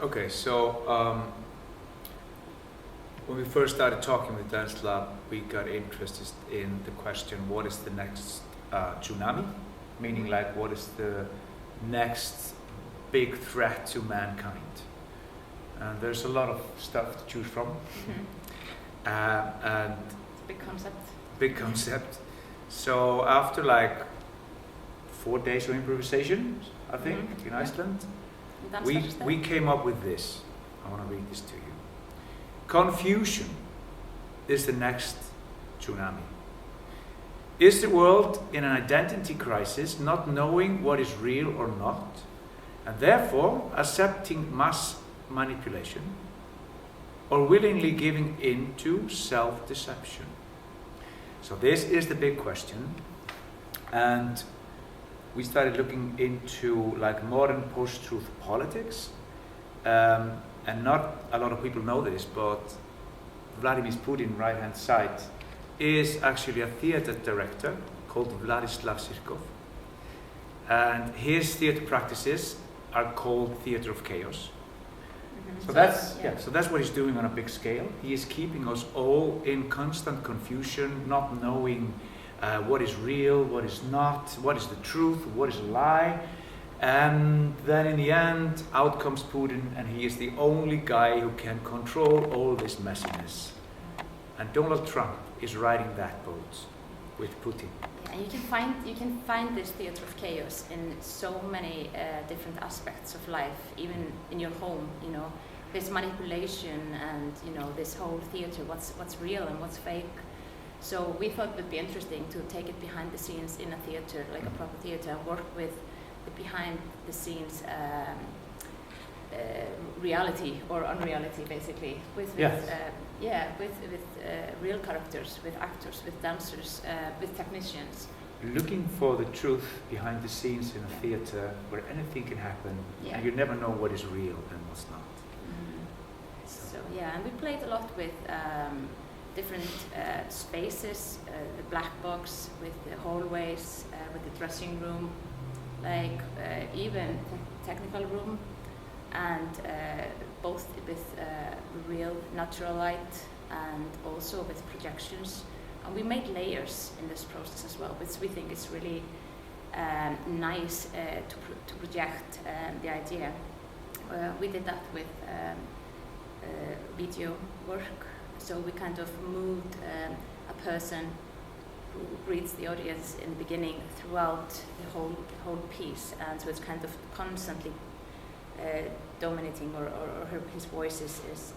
Okay, so when we first started talking with Dance Lab, we got interested in the question, what is the next tsunami? Meaning like, what is the next big threat to mankind? And there's a lot of stuff to choose from. And Big concept. Big concept. So after like 4 days of improvisation, I think, in Iceland, we came up with this. I want to read this to you. Confusion is the next tsunami. Is the world in an identity crisis, not knowing what is real or not, and therefore accepting mass manipulation, or willingly giving in to self-deception? So this is the big question, and we started looking into like modern post-truth politics, and not a lot of people know this, but Vladimir Putin, right-hand side, is actually a theater director called Vladislav Sirkov, and his theater practices are called theater of chaos. So that's what he's doing on a big scale. He is keeping us all in constant confusion, not knowing what is real, what is not, what is the truth, what is a lie. And then in the end, out comes Putin, and he is the only guy who can control all this messiness. And Donald Trump is riding that boat with Putin. Yeah, and you can find this theater of chaos in so many different aspects of life, even in your home. You know, there's manipulation, and you know, this whole theater. What's real and what's fake. So we thought it would be interesting to take it behind the scenes in a theater, like a proper theater, and work with the behind the scenes reality or unreality, basically, with real characters, with actors, with dancers, with technicians. Looking for the truth behind the scenes in a theater where anything can happen, and you never know what is real and what's not. So and we played a lot with different spaces, the black box, with the hallways, with the dressing room, like even technical room, and both with real natural light and also with projections. And we made layers in this process as well, which we think is really nice to project the idea. We did that with video work, so we kind of moved a person who reads the audience in the beginning throughout the whole piece, and so it's kind of constantly dominating, or his voice is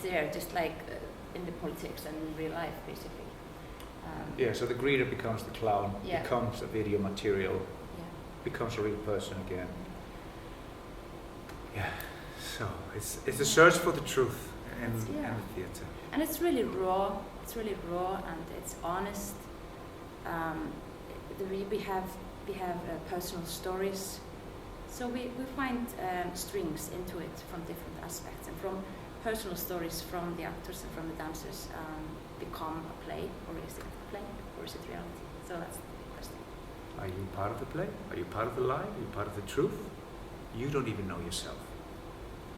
there, just like in the politics and in real life, basically. So the greeter becomes the clown, becomes a video material, becomes a real person again. So it's a search for the truth in the theater. And it's really raw. It's really raw and it's honest. We have personal stories. So we find strings into it from different aspects, and from personal stories from the actors and from the dancers become a play, or is it a play, or is it reality? So that's the question. Are you part of the play? Are you part of the lie? Are you part of the truth? You don't even know yourself.